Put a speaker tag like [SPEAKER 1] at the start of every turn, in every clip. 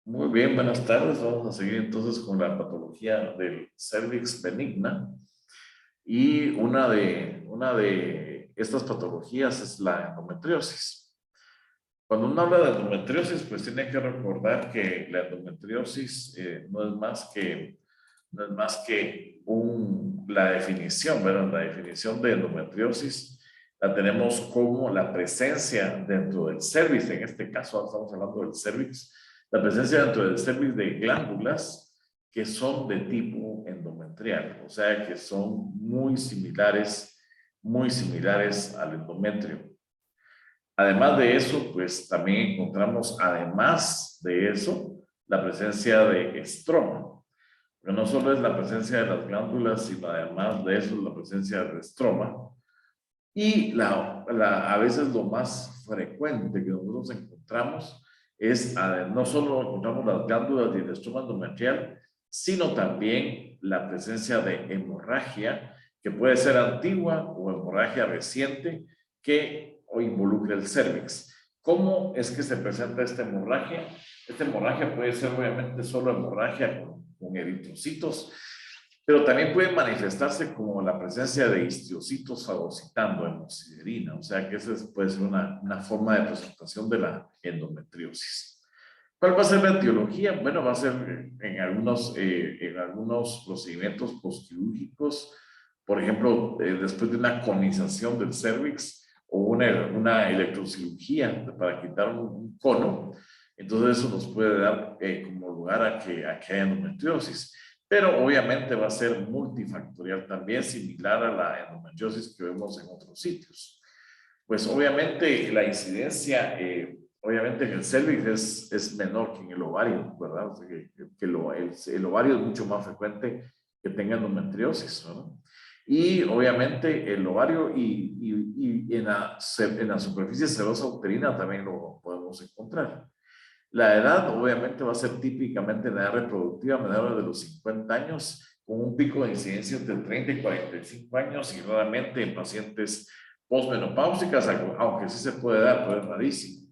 [SPEAKER 1] Muy bien, buenas tardes. Vamos a seguir entonces con la patología del cervix benigna. Y una de estas patologías es la endometriosis. Cuando uno habla de endometriosis, pues tiene que recordar que la endometriosis no es más que la definición, ¿verdad? La definición de endometriosis la tenemos como la presencia dentro del cervix, en este caso ahora estamos hablando del cervix, la presencia dentro del cervix de glándulas que son de tipo endometrial, o sea que son muy similares al endometrio. Además de eso, pues también encontramos, además de eso, la presencia de estroma. Pero no solo es la presencia de las glándulas, sino además de eso, la presencia del estroma. Y a veces lo más frecuente que nosotros encontramos es, no solo encontramos las glándulas y el estroma endometrial, sino también la presencia de hemorragia, que puede ser antigua o hemorragia reciente, que o involucra el cervix. ¿Cómo es que se presenta esta hemorragia? Esta hemorragia puede ser obviamente solo hemorragia con eritrocitos, pero también puede manifestarse como la presencia de histiocitos fagocitando hemosiderina, o sea que esa puede ser una forma de presentación de la endometriosis. ¿Cuál va a ser la etiología? Bueno, va a ser en algunos procedimientos postquirúrgicos, por ejemplo, después de una conización del cervix o una electrocirugía para quitar un cono, entonces eso nos puede dar como lugar a que haya endometriosis. Pero obviamente va a ser multifactorial también, similar a la endometriosis que vemos en otros sitios. Pues obviamente la incidencia, obviamente en el cervix es menor que en el ovario, ¿verdad? O sea, el ovario es mucho más frecuente que tenga endometriosis, ¿verdad? Y obviamente el ovario y en la superficie serosa uterina también lo podemos encontrar. La edad obviamente va a ser típicamente en la edad reproductiva menor de los 50 años, con un pico de incidencia entre 30 y 45 años y raramente en pacientes postmenopáusicas, aunque sí se puede dar, pero es rarísimo.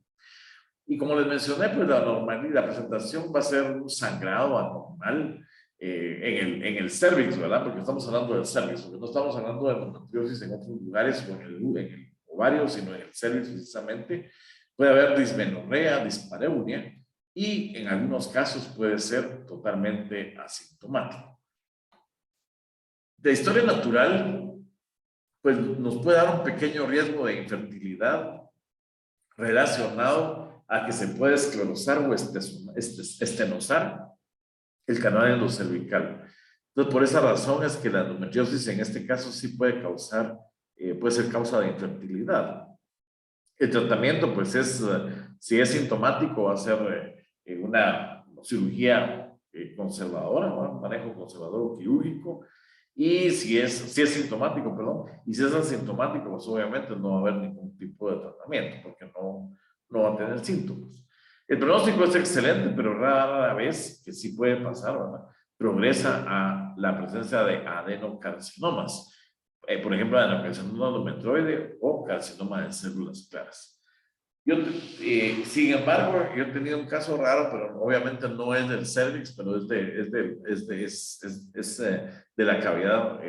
[SPEAKER 1] Y como les mencioné, pues la normalidad, la presentación va a ser un sangrado anormal en el cervix, ¿verdad? Porque estamos hablando del cervix, porque no estamos hablando de endometriosis en otros lugares o en el ovario, sino en el cervix precisamente. Puede haber dismenorrea, dispareunia y en algunos casos puede ser totalmente asintomático. De historia natural, pues nos puede dar un pequeño riesgo de infertilidad relacionado a que se puede esclerosar o estenosar el canal endocervical. Entonces, por esa razón es que la endometriosis en este caso sí puede ser causa de infertilidad. El tratamiento, pues si es sintomático, va a ser una cirugía conservadora, ¿no? Un manejo conservador o quirúrgico. Y si es sintomático, perdón, y si es asintomático, pues obviamente no va a haber ningún tipo de tratamiento, porque no va a tener síntomas. El pronóstico es excelente, pero rara vez, que sí puede pasar, ¿verdad? Progresa a la presencia de adenocarcinomas, por ejemplo, adenocarcinoma endometrioide o carcinoma de células claras. Sin embargo, yo he tenido un caso raro, pero obviamente no es del cervix, pero de la cavidad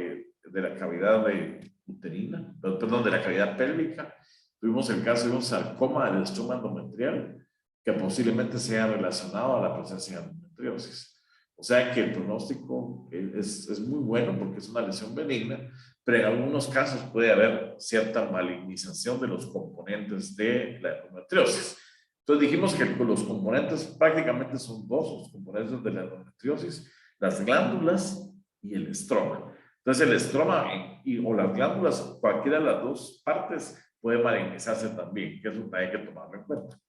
[SPEAKER 1] uterina, perdón, de la cavidad pélvica. Tuvimos el caso de un sarcoma del estroma endometrial que posiblemente sea relacionado a la presencia de endometriosis. O sea que el pronóstico es muy bueno porque es una lesión benigna, pero en algunos casos puede haber cierta malignización de los componentes de la endometriosis. Entonces dijimos que los componentes prácticamente son dos, los componentes de la endometriosis, las glándulas y el estroma. Entonces el estroma o las glándulas, cualquiera de las dos partes puede malignizarse también, que eso hay que tomarlo en cuenta.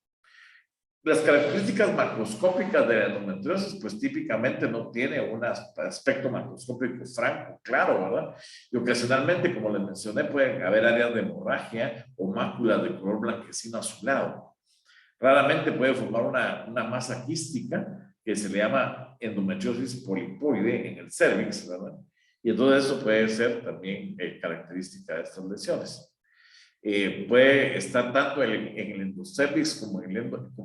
[SPEAKER 1] Las características macroscópicas de la endometriosis, pues típicamente no tiene un aspecto macroscópico franco, claro, ¿verdad? Y ocasionalmente, como les mencioné, pueden haber áreas de hemorragia o máculas de color blanquecino azulado. Raramente puede formar una masa quística que se le llama endometriosis polipoide en el cervix, ¿verdad? Y entonces eso puede ser también característica de estas lesiones. Puede estar tanto en el endocervix como en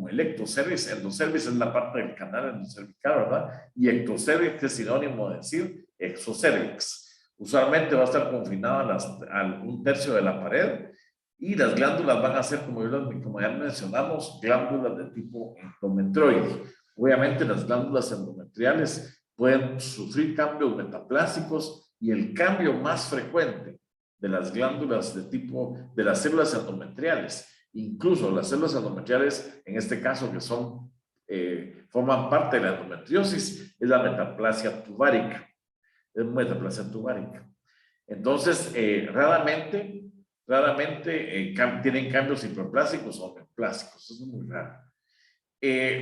[SPEAKER 1] el ectocervix. Endocervix es la parte del canal endocervical, ¿verdad? Y ectocervix es sinónimo de decir exocervix. Usualmente va a estar confinado a un tercio de la pared y las glándulas van a ser, como ya mencionamos, glándulas de tipo endometrioide. Obviamente las glándulas endometriales pueden sufrir cambios metaplásicos y el cambio más frecuente de las glándulas de las células endometriales, incluso las células endometriales, en este caso que forman parte de la endometriosis, es la metaplasia tubaríca. Es metaplasia tubaríca. Entonces, raramente tienen cambios hiperplásicos o neoplásicos. Eso es muy raro.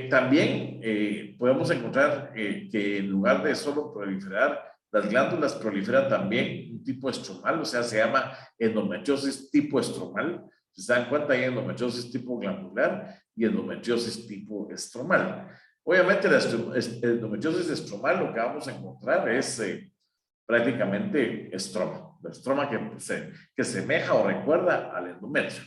[SPEAKER 1] También podemos encontrar que en lugar de solo proliferar, las glándulas proliferan también un tipo estromal, o sea, se llama endometriosis tipo estromal. Si se dan cuenta, hay endometriosis tipo glandular y endometriosis tipo estromal. Obviamente, la endometriosis estromal lo que vamos a encontrar es prácticamente estroma. La estroma que semeja o recuerda al endometrio.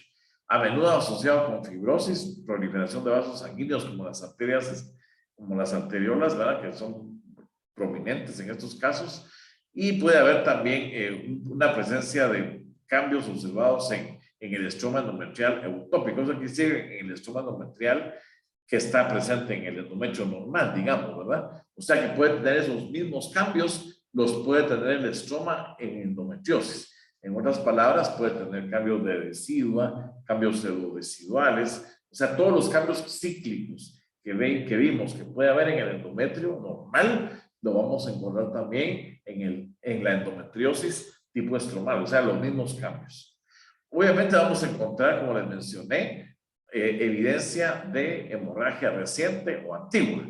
[SPEAKER 1] A menudo asociado con fibrosis, proliferación de vasos sanguíneos como las arterias, como las arteriolas, ¿verdad? Que son prominentes en estos casos. Y puede haber también una presencia de cambios observados en el estroma endometrial eutópico. Eso quiere decir en el estroma endometrial que está presente en el endometrio normal, digamos, ¿verdad? O sea que puede tener esos mismos cambios, los puede tener el estroma en endometriosis. En otras palabras, puede tener cambios de decidua, cambios pseudodeciduales, o sea, todos los cambios cíclicos que vimos que puede haber en el endometrio normal, lo vamos a encontrar también en la endometriosis tipo estromal, o sea, los mismos cambios. Obviamente vamos a encontrar, como les mencioné, evidencia de hemorragia reciente o antigua.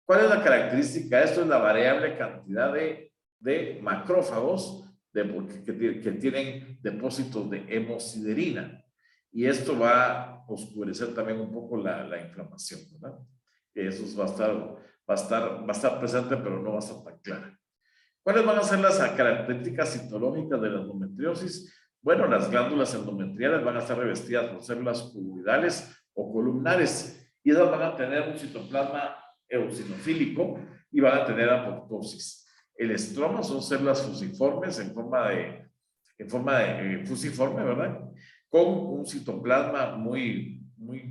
[SPEAKER 1] ¿Cuál es la característica? Esto es la variable cantidad de macrófagos que tienen depósitos de hemosiderina. Y esto va a oscurecer también un poco la inflamación, ¿verdad? Eso va a estar presente, pero no va a estar tan clara. ¿Cuáles van a ser las características citológicas de la endometriosis? Bueno, las glándulas endometriales van a estar revestidas por células cuboidales o columnares y esas van a tener un citoplasma eosinofílico y van a tener apoptosis. El estroma son células fusiformes en forma de fusiforme, ¿verdad? Con un citoplasma muy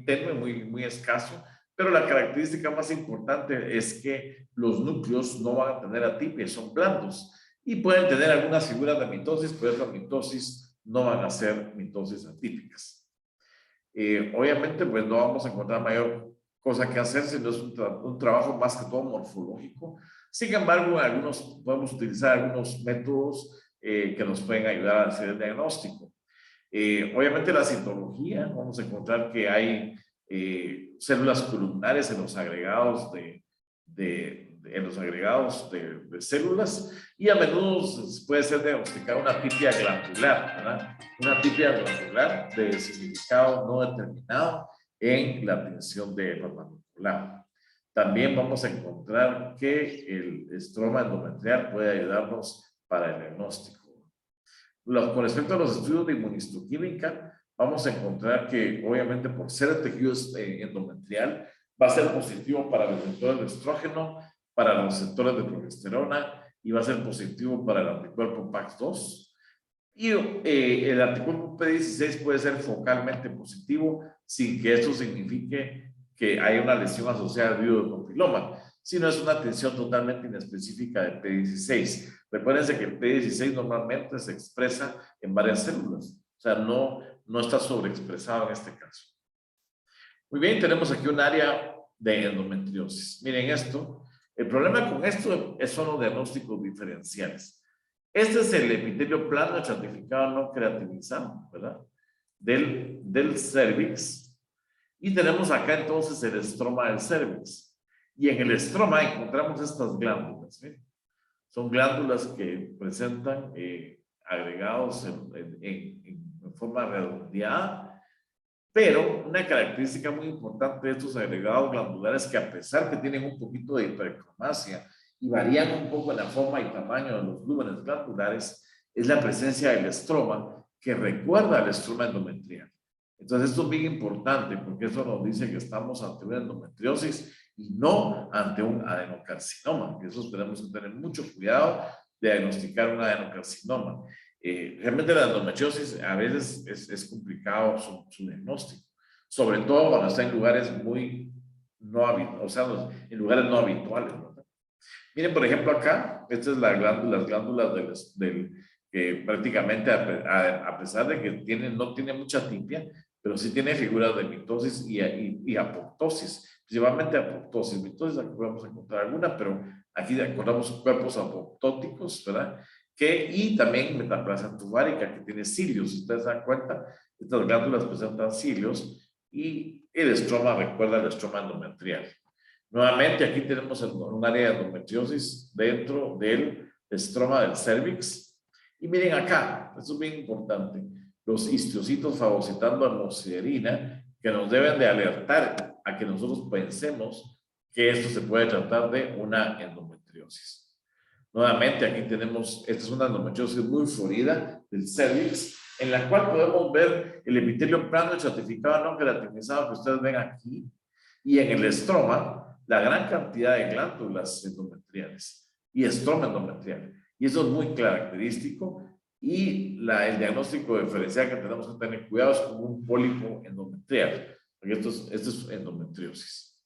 [SPEAKER 1] tenue, muy escaso, pero la característica más importante es que los núcleos no van a tener atipia, son blandos y pueden tener algunas figuras de mitosis, pero esas mitosis no van a ser mitosis atípicas. Obviamente, pues no vamos a encontrar mayor cosa que hacer, sino es un trabajo más que todo morfológico. Sin embargo, podemos utilizar algunos métodos que nos pueden ayudar a hacer el diagnóstico. Obviamente la citología, vamos a encontrar que hay células columnares en los agregados de células y a menudo puede ser diagnosticada una atipia glandular, ¿verdad? Una atipia glandular de significado no determinado en la tensión de farmacoculado. También vamos a encontrar que el estroma endometrial puede ayudarnos para el diagnóstico. Con respecto a los estudios de inmunistoquímica, vamos a encontrar que obviamente por ser el tejido endometrial va a ser positivo para los receptores de estrógeno, para los receptores de progesterona y va a ser positivo para el anticuerpo PAX2. Y el anticuerpo P16 puede ser focalmente positivo sin que esto signifique que hay una lesión asociada al virus de papiloma, sino es una tensión totalmente inespecífica de P16. Recuérdense que el P16 normalmente se expresa en varias células, o sea, no está sobreexpresado en este caso. Muy bien, tenemos aquí un área de endometriosis. Miren esto. El problema con esto son los diagnósticos diferenciales. Este es el epitelio plano estratificado no creatinizado, ¿verdad? Del cervix. Y tenemos acá entonces el estroma del cervix. Y en el estroma encontramos estas glándulas. ¿Sí? Son glándulas que presentan agregados en forma redondeada. Pero una característica muy importante de estos agregados glandulares que a pesar que tienen un poquito de hipercromasia y varían un poco en la forma y tamaño de los lúmenes glandulares, es la presencia del estroma que recuerda al estroma endometrial. Entonces, esto es bien importante porque eso nos dice que estamos ante una endometriosis y no ante un adenocarcinoma. Que eso tenemos que tener mucho cuidado de diagnosticar un adenocarcinoma. Realmente la endometriosis a veces es complicado su diagnóstico, sobre todo cuando está en lugares muy no habituales, o sea, en lugares no habituales, ¿verdad? Miren, por ejemplo, acá, estas es las glándulas prácticamente, a pesar de que no tiene mucha tipia, pero sí tiene figuras de mitosis y apoptosis, principalmente apoptosis. Mitosis, aquí podemos encontrar alguna, pero aquí encontramos cuerpos apoptóticos, ¿verdad? Y también metaplasia tubárica, que tiene cilios. Si ustedes se dan cuenta, estas glándulas presentan cilios y el estroma recuerda al estroma endometrial. Nuevamente, aquí tenemos un área de endometriosis dentro del estroma del cérvix. Y miren acá, esto es bien importante, los histocitos fagocitando amoxicilina que nos deben de alertar a que nosotros pensemos que esto se puede tratar de una endometriosis. Nuevamente, aquí tenemos, esta es una endometriosis muy florida del cérvix, en la cual podemos ver el epitelio plano estratificado no queratinizado que ustedes ven aquí, y en el estroma, la gran cantidad de glándulas endometriales y estroma endometrial. Y eso es muy característico. Y el diagnóstico diferencial que tenemos que tener cuidado es como un pólipo endometrial, porque esto es endometriosis.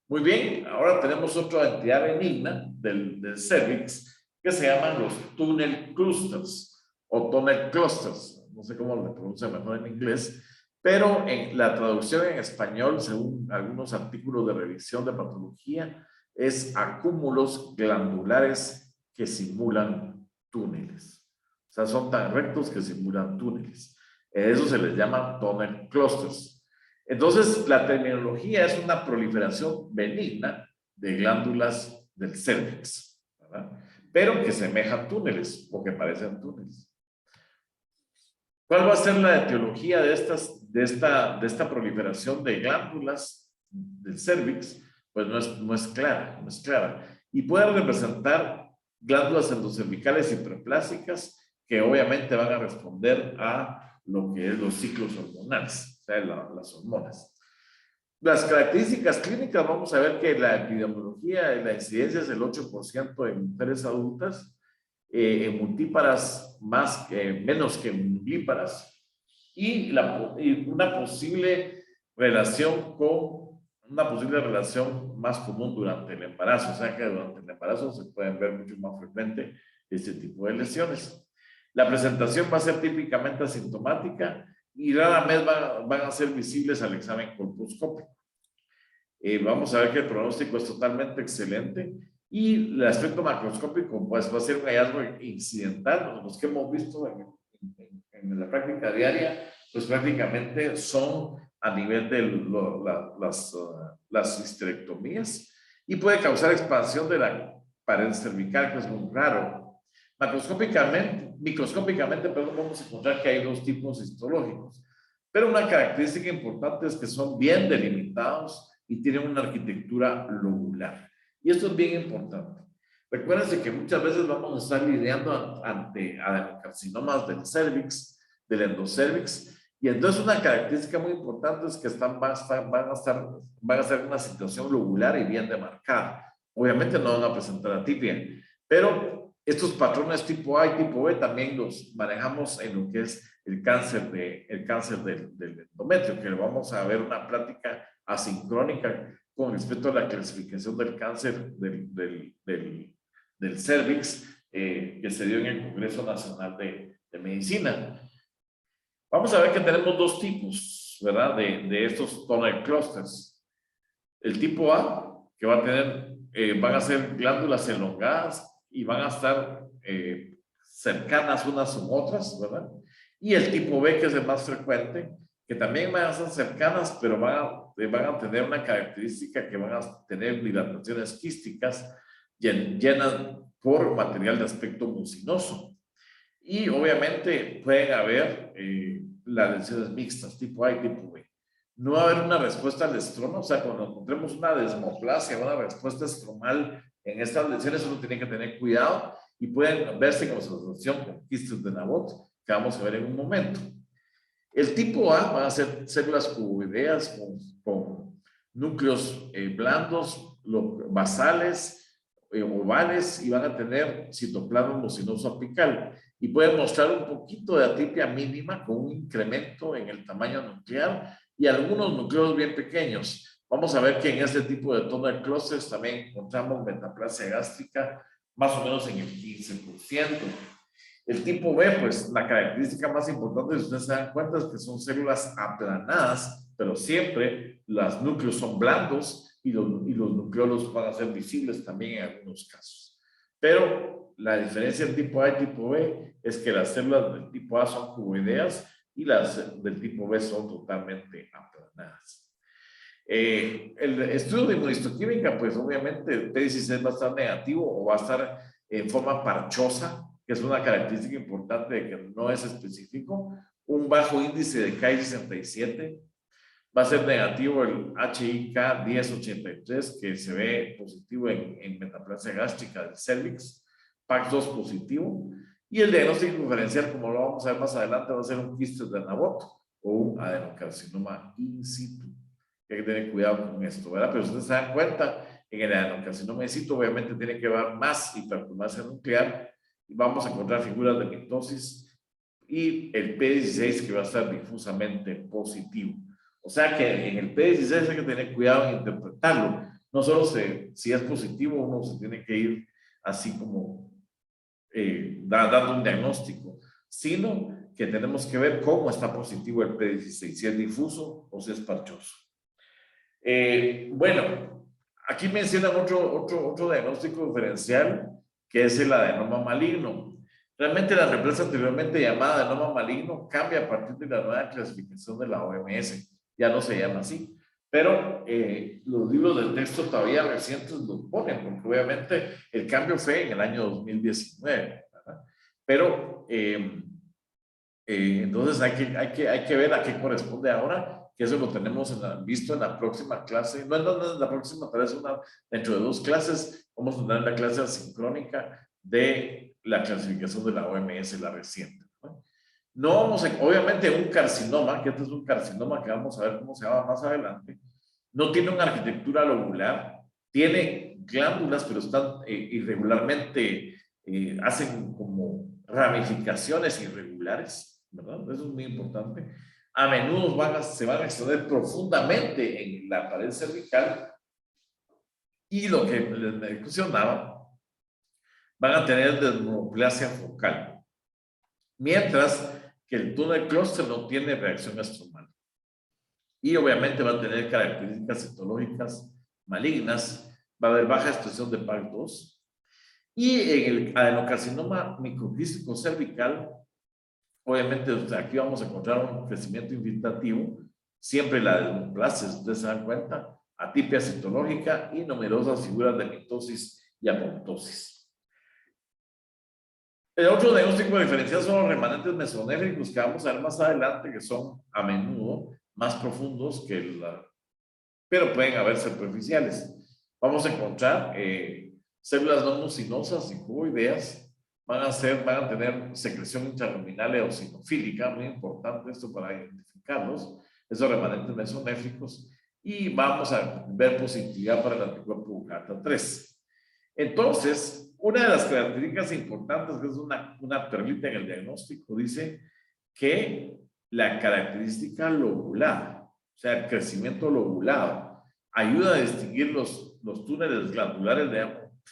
[SPEAKER 1] Muy bien, ahora tenemos otra entidad benigna del cervix que se llaman los tunnel clusters o tunnel clusters, no sé cómo lo pronuncia mejor en inglés, pero en la traducción en español, según algunos artículos de revisión de patología, es acúmulos glandulares que simulan túneles. O sea, son tan rectos que simulan túneles. Eso se les llama tunnel clusters. Entonces, la terminología es una proliferación benigna de glándulas del cérvix, ¿verdad? Pero que semejan túneles o que parecen túneles. ¿Cuál va a ser la etiología de esta proliferación de glándulas del cérvix? Pues no es clara, no es clara. Y puede representar glándulas endocervicales hiperplásicas que obviamente van a responder a lo que es los ciclos hormonales. O sea, las hormonas. Las características clínicas, vamos a ver que la epidemiología y la incidencia es el 8% en mujeres adultas, en multíparas menos que en unilíparas, y una posible relación más común durante el embarazo, o sea que durante el embarazo se pueden ver mucho más frecuente este tipo de lesiones. La presentación va a ser típicamente asintomática y rara vez van a ser visibles al examen colposcópico. Vamos a ver que el pronóstico es totalmente excelente y el aspecto macroscópico pues va a ser un hallazgo incidental. Los que hemos visto en la práctica diaria, pues prácticamente son a nivel de las histerectomías y puede causar expansión de la pared cervical, que es muy raro. Microscópicamente, vamos a encontrar que hay dos tipos histológicos, pero una característica importante es que son bien delimitados y tienen una arquitectura lobular. Y esto es bien importante. Recuérdense que muchas veces vamos a estar lidiando ante adenocarcinomas del cervix, del endocervix, y entonces una característica muy importante es que van a estar en una situación lobular y bien demarcada. Obviamente no van a presentar atipia, pero estos patrones tipo A y tipo B también los manejamos en lo que es el cáncer del endometrio, que vamos a ver una plática asincrónica con respecto a la clasificación del cáncer del cervix que se dio en el Congreso Nacional de Medicina. Vamos a ver que tenemos dos tipos, ¿verdad? De estos tunnel clusters. El tipo A, que va a tener, van a ser glándulas elongadas y van a estar cercanas unas con otras, ¿verdad? Y el tipo B, que es el más frecuente, que también van a ser cercanas, pero van a tener una característica que van a tener dilataciones quísticas llenas por material de aspecto mucinoso. Y obviamente pueden haber las lesiones mixtas, tipo A y tipo B. No va a haber una respuesta al estroma, o sea, cuando encontremos una desmoplasia, una respuesta estromal en estas lesiones, uno tiene que tener cuidado y pueden verse como asociación con quistes de Nabot, que vamos a ver en un momento. El tipo A van a ser células cuboideas con núcleos blandos, basales, ovales, y van a tener citoplasma mucinoso apical. Y pueden mostrar un poquito de atipia mínima con un incremento en el tamaño nuclear y algunos núcleos bien pequeños. Vamos a ver que en este tipo de tunnel clusters también encontramos metaplasia gástrica más o menos en el 15%. El tipo B, pues la característica más importante, si ustedes se dan cuenta, es que son células aplanadas, pero siempre los núcleos son blandos y los nucleolos van a ser visibles también en algunos casos. Pero la diferencia entre tipo A y tipo B es que las células del tipo A son cuboideas y las del tipo B son totalmente aplanadas. El estudio de inmunohistoquímica, pues obviamente el P16 va a estar negativo o va a estar en forma parchosa, que es una característica importante de que no es específico. Un bajo índice de Ki-67, va a ser negativo el HIK 1083, que se ve positivo en metaplasia gástrica del cervix, PAX2 positivo, y el diagnóstico diferencial, como lo vamos a ver más adelante, va a ser un quiste de Nabot o un adenocarcinoma in situ. Hay que tener cuidado con esto, ¿verdad? Pero ustedes se dan cuenta, en el adenocarcinoma in situ obviamente tiene que haber más hiperplasia nuclear, y vamos a encontrar figuras de mitosis y el P16 que va a estar difusamente positivo. O sea que en el P16 hay que tener cuidado en interpretarlo. No solo si es positivo, uno se tiene que ir así como dando un diagnóstico, sino que tenemos que ver cómo está positivo el P16, si es difuso o si es parchoso. Bueno, aquí mencionan otro diagnóstico diferencial, que es el adenoma maligno. Realmente la reemplaza anteriormente llamada adenoma maligno cambia a partir de la nueva clasificación de la OMS. Ya no se llama así. Pero los libros del texto todavía recientes lo ponen, porque obviamente el cambio fue en el año 2019, ¿verdad? Pero entonces hay que ver a qué corresponde ahora, que eso lo tenemos visto en la próxima clase. No en la próxima, tal vez dentro de 2 clases, vamos a tener la clase asincrónica de la clasificación de la OMS, la reciente. No vamos a, obviamente un carcinoma, que este es un carcinoma que vamos a ver cómo se llama más adelante, no tiene una arquitectura lobular, tiene glándulas, pero están irregularmente, hacen como ramificaciones irregulares, ¿verdad? Eso es muy importante. A menudo se van a extender profundamente en la pared cervical, y lo que les mencionaba, van a tener desmoplasia focal, mientras que el túnel clúster no tiene reacción estromal. Y obviamente va a tener características citológicas malignas, va a haber baja expresión de PAC2, y en el adenocarcinoma microquístico cervical, obviamente aquí vamos a encontrar un crecimiento infiltrativo, siempre la desmoplasia, ustedes se dan cuenta, atipia citológica y numerosas figuras de mitosis y apoptosis. El otro diagnóstico diferencial son los remanentes mesonéfricos, que vamos a ver más adelante, que son a menudo más profundos pero pueden haber superficiales. Vamos a encontrar células no mucinosas y cuboideas, van a tener secreción intraluminal eosinofílica, muy importante esto para identificarlos, esos remanentes mesonéfricos, y vamos a ver positividad para el anticuerpo GATA3. Entonces, una de las características importantes, que es una perlita en el diagnóstico, dice que la característica lobular, o sea, el crecimiento lobulado, ayuda a distinguir los túneles glandulares,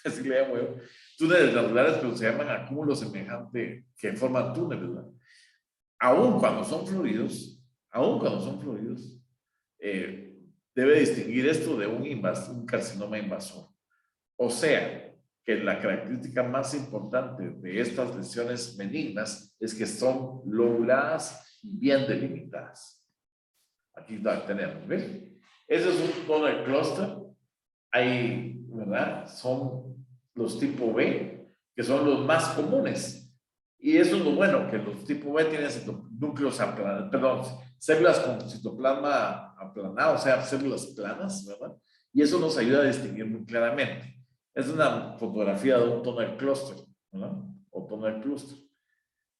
[SPEAKER 1] así le llamo yo, túneles glandulares, pero se llaman acúmulos semejantes que forman túneles, ¿verdad? Aún cuando son fluidos, debe distinguir esto de un carcinoma invasor. O sea, que la característica más importante de estas lesiones benignas es que son lobuladas y bien delimitadas. Aquí la tenemos, ¿ves? Ese es un tunnel cluster. Ahí, ¿verdad? Son los tipo B, que son los más comunes. Y eso es lo bueno, que los tipo B tienen núcleos aplanados, perdón, células con citoplasma aplanado, o sea, células planas, ¿verdad? Y eso nos ayuda a distinguir muy claramente. Es una fotografía de un tunnel cluster, ¿verdad? O tunnel cluster.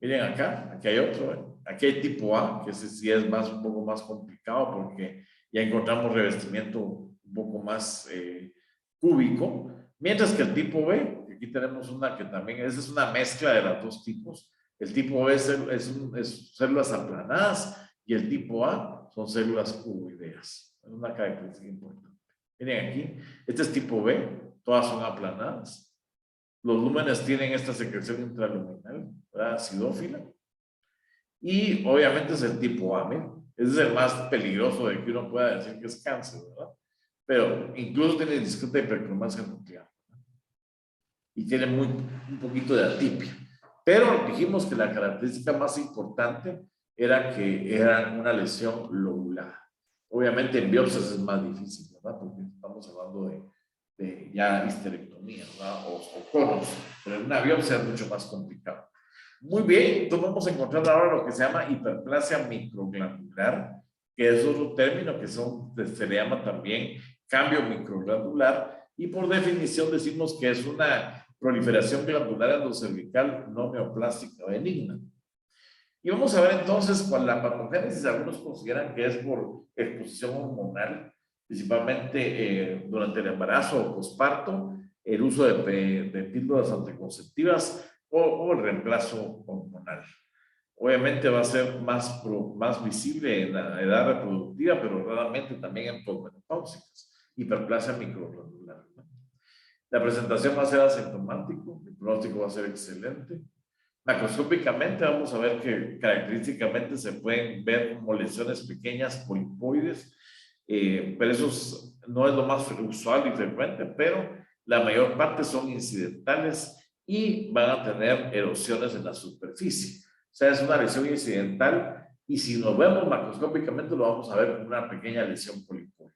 [SPEAKER 1] Miren acá, aquí hay otro, ¿eh? Aquí hay tipo A, que ese sí es más, un poco más complicado porque ya encontramos revestimiento un poco más cúbico, mientras que el tipo B, aquí tenemos una que también, esa es una mezcla de los dos tipos. El tipo B es células aplanadas y el tipo A son células cuboideas. Es una característica importante. Miren aquí, este es tipo B, todas son aplanadas. Los lúmenes tienen esta secreción intraluminal, ¿verdad? Acidófila. Y obviamente es el tipo A, ¿eh? Ese es el más peligroso de que uno pueda decir que es cáncer, ¿verdad? Pero incluso tiene discreta hipercromasia nuclear. Y tiene un poquito de atipia. Pero dijimos que la característica más importante era que era una lesión lobular. Obviamente en biopsias es más difícil, ¿verdad? Porque estamos hablando de ya histerectomía, ¿verdad? O conos, pero en una biopsia es mucho más complicado. Muy bien, entonces vamos a encontrar ahora lo que se llama hiperplasia microglandular, que es otro término que se le llama también cambio microglandular, y por definición decimos que es una proliferación glandular endocervical no neoplástica benigna. Y vamos a ver entonces cuál la patogénesis. Algunos consideran que es por exposición hormonal, principalmente durante el embarazo o posparto, el uso de píldoras anticonceptivas o el reemplazo hormonal. Obviamente va a ser más visible en la edad reproductiva, pero raramente también en posmenopáusicas. Hiperplasia microglandular. La presentación va a ser asintomático, el pronóstico va a ser excelente. Macroscópicamente vamos a ver que característicamente se pueden ver como lesiones pequeñas polipoides, pero eso no es lo más usual y frecuente, pero la mayor parte son incidentales y van a tener erosiones en la superficie. O sea, es una lesión incidental y si nos vemos macroscópicamente lo vamos a ver como una pequeña lesión polipoide.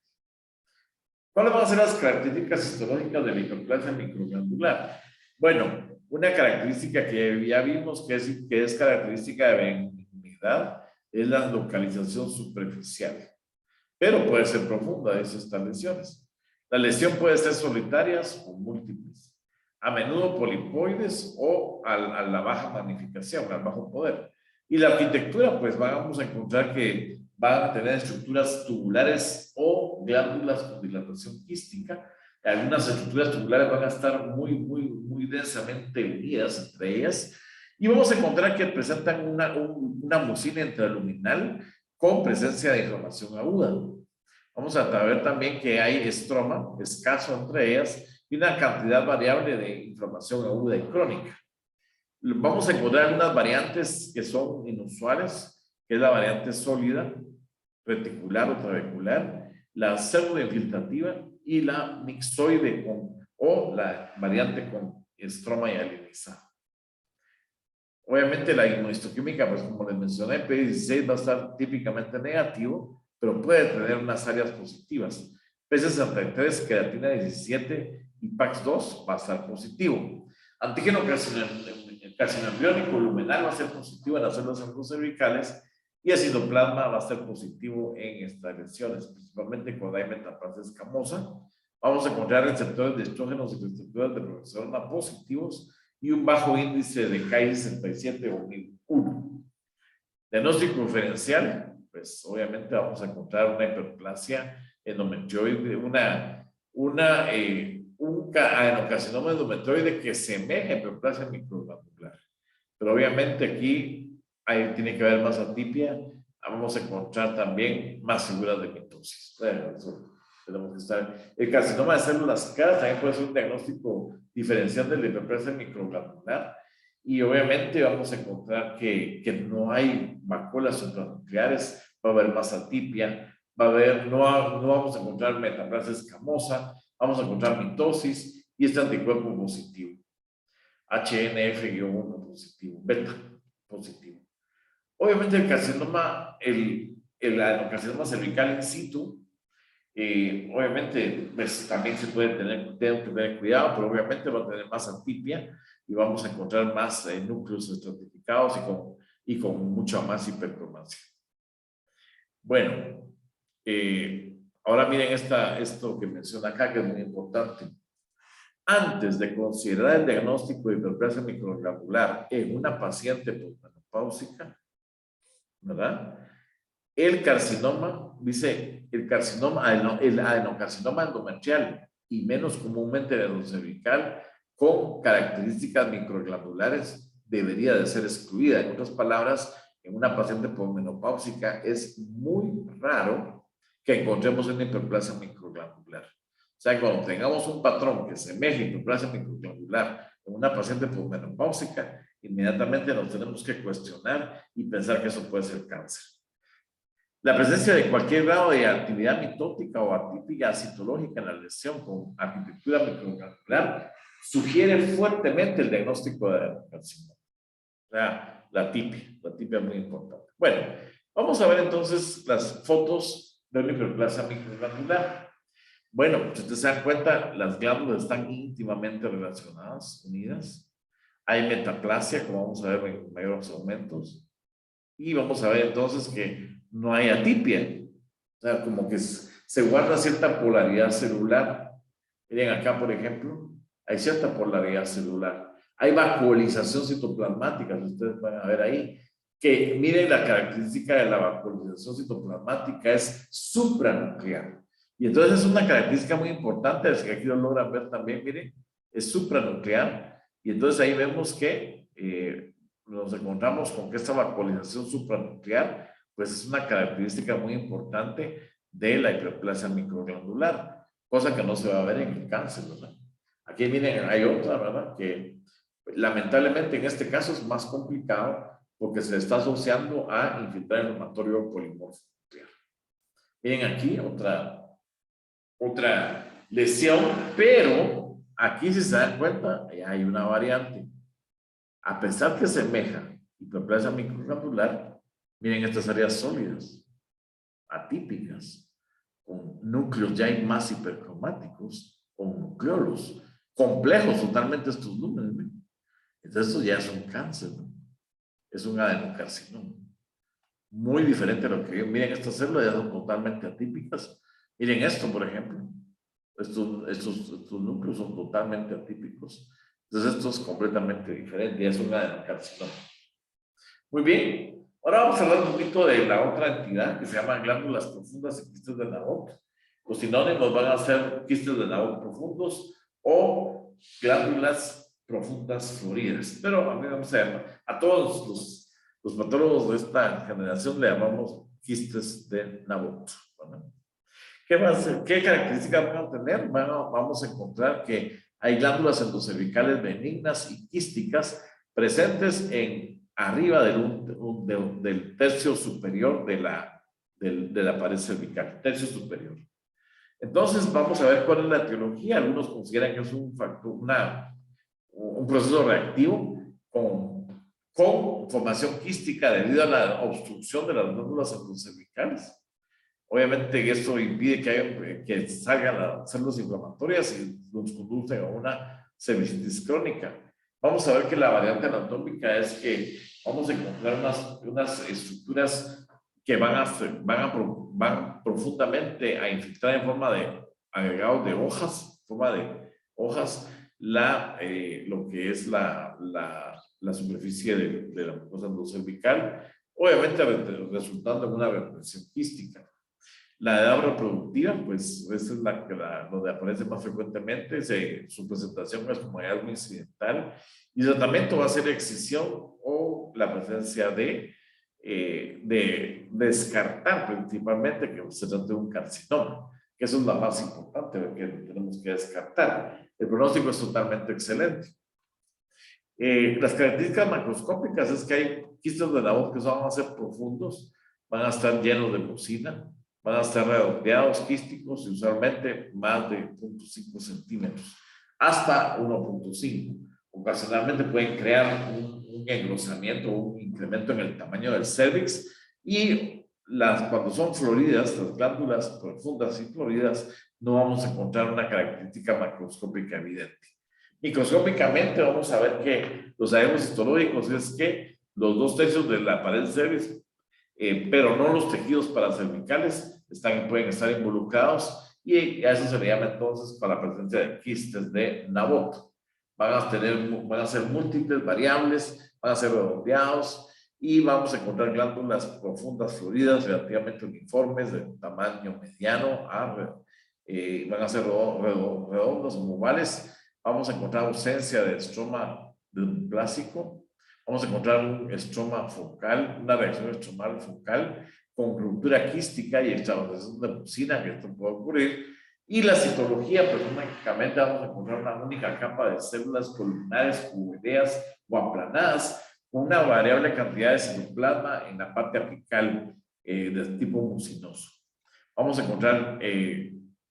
[SPEAKER 1] ¿Cuáles van a ser las características histológicas de la hiperplasia microglandular? Bueno, una característica que ya vimos que es característica de benignidad es la localización superficial, pero puede ser profunda de estas lesiones. La lesión puede ser solitarias o múltiples, a menudo polipoides o a la baja magnificación, al bajo poder. Y la arquitectura, pues vamos a encontrar que van a tener estructuras tubulares o glándulas con dilatación quística. Algunas estructuras tubulares van a estar muy densamente unidas entre ellas. Y vamos a encontrar que presentan una mucina intraluminal con presencia de inflamación aguda. Vamos a ver también que hay estroma, escaso entre ellas, y una cantidad variable de inflamación aguda y crónica. Vamos a encontrar algunas variantes que son inusuales, que es la variante sólida, reticular o trabecular, la pseudoinfiltrativa y la mixoide o la variante con estroma hialinizado. Obviamente la inmunohistoquímica, pues como les mencioné, P16 va a estar típicamente negativo, pero puede tener unas áreas positivas. P63, creatina 17 y PAX2 va a estar positivo. Antígeno carcinoembriónico luminal va a ser positivo en las células endocervicales y el citoplasma va a ser positivo en estas lesiones, principalmente cuando hay metaplasia escamosa. Vamos a encontrar receptores de estrógenos y receptores de progesterona positivos y un bajo índice de Ki-67 o 1. Diagnóstico diferencial, pues obviamente vamos a encontrar una hiperplasia endometrioide, un adenocarcinoma endometrioide que semeja a hiperplasia microglandular. Pero obviamente aquí tiene que haber más atipia, vamos a encontrar también más figuras de mitosis. Eso tenemos que estar. El carcinoma de células K también puede ser un diagnóstico diferencial de la hiperplasia microglandular. Y obviamente vamos a encontrar que no hay vacuolas supranucleares, va a haber más atipia, no vamos a encontrar metaplasia escamosa, vamos a encontrar mitosis y este anticuerpo positivo. HNF-1 positivo, beta positivo. Obviamente el carcinoma, el adenocarcinoma cervical in situ, obviamente pues, también se puede tengo que tener cuidado, pero obviamente va a tener más atipia y vamos a encontrar más núcleos estratificados y con mucha más hipercromasia. Bueno, ahora miren esto que menciona acá, que es muy importante. antes de considerar el diagnóstico de hiperplasia microglandular en una paciente posmenopáusica, ¿verdad? El carcinoma, dice, el adenocarcinoma endometrial y menos comúnmente el endocervical con características microglandulares debería de ser excluida. En otras palabras, en una paciente posmenopáusica es muy raro que encontremos una hiperplasia microglandular. O sea, cuando tengamos un patrón que semeje hiperplasia microglandular en una paciente posmenopáusica, inmediatamente nos tenemos que cuestionar y pensar que eso puede ser cáncer. La presencia de cualquier grado de actividad mitótica o atípica citológica en la lesión con arquitectura microglandular sugiere fuertemente el diagnóstico de adenocarcinoma. O sea, la tipia es muy importante. Bueno, vamos a ver entonces las fotos de una hiperplasia microglandular. Bueno, si ustedes se dan cuenta, las glándulas están íntimamente relacionadas, unidas. Hay metaplasia, como vamos a ver en mayores aumentos. Y vamos a ver entonces que no hay atipia. O sea, como que se guarda cierta polaridad celular. Miren acá, por ejemplo, hay cierta polaridad celular. Hay vacuolización citoplasmática, ustedes van a ver ahí. Que miren la característica de la vacuolización citoplasmática es supranuclear. Y entonces es una característica muy importante, es que aquí lo logran ver también, miren, es supranuclear. Y entonces ahí vemos que nos encontramos con que esta vacuolización supranuclear pues es una característica muy importante de la hiperplasia microglandular, cosa que no se va a ver en el cáncer, ¿verdad? Aquí miren, hay otra, ¿verdad? Que lamentablemente en este caso es más complicado porque se está asociando a infiltrado inflamatorio polimorfo nuclear. Miren aquí otra lesión, pero aquí si se dan cuenta hay una variante. A pesar que semeja hiperplasia microglandular, miren estas áreas sólidas, atípicas, con núcleos ya más hipercromáticos, con nucleolos, complejos totalmente estos números. ¿Ven? Entonces esto ya es un cáncer, ¿no? Es un adenocarcinoma. Muy diferente a lo que miren, estas células ya son totalmente atípicas. Miren esto, por ejemplo. Estos núcleos son totalmente atípicos. Entonces esto es completamente diferente, ya es un adenocarcinoma. Muy bien. Ahora vamos a hablar un poquito de la otra entidad que se llama glándulas profundas y quistes de Nabot. Los sinónimos van a ser quistes de Nabot profundos o glándulas profundas floridas. Pero a mí vamos a llamar, a todos los patólogos de esta generación le llamamos quistes de Nabot. ¿Verdad? ¿Qué características van a tener? Bueno, vamos a encontrar que hay glándulas endocervicales benignas y quísticas presentes arriba del tercio superior de la pared cervical, tercio superior. Entonces, vamos a ver cuál es la etiología. Algunos consideran que es un proceso reactivo con formación quística debido a la obstrucción de las glándulas endocervicales. Obviamente esto impide que salgan las células inflamatorias y nos conduce a una cervicitis crónica. Vamos a ver que la variante anatómica es que vamos a encontrar unas estructuras que van profundamente a infiltrar en forma de agregados de hojas, lo que es la superficie de la mucosa endocervical, obviamente resultando en una represión quística. La edad reproductiva, pues esa es donde aparece más frecuentemente, su presentación es como algo incidental y el tratamiento va a ser excisión o la presencia de descartar principalmente que se trate de un carcinoma, que eso es la más importante que tenemos que descartar. El pronóstico es totalmente excelente. Las características macroscópicas es que hay quistes de Nabot que van a ser profundos, van a estar llenos de mucina, van a estar redondeados, quísticos y usualmente más de 0.5 centímetros, hasta 1.5. Ocasionalmente pueden crear un engrosamiento o un incremento en el tamaño del cérvix y cuando son floridas, las glándulas profundas y floridas, no vamos a encontrar una característica macroscópica evidente. Microscópicamente vamos a ver que los hallazgos histológicos es que los 2/3 de la pared cérvix pero no los tejidos paracervicales pueden estar involucrados y a eso se le llama entonces para la presencia de quistes de Nabot. Van a ser múltiples, variables, van a ser redondeados y vamos a encontrar glándulas profundas, floridas, relativamente uniformes, de tamaño mediano, van a ser redondos o ovales. Vamos a encontrar ausencia de estroma plástico. Vamos a encontrar un estroma focal, una reacción estromal focal con ruptura quística y extravasación de mucina, que esto puede ocurrir. Y la citología, pues únicamente vamos a encontrar una única capa de células columnares, cuboideas o aplanadas, con una variable cantidad de citoplasma en la parte apical de tipo mucinoso. Vamos a encontrar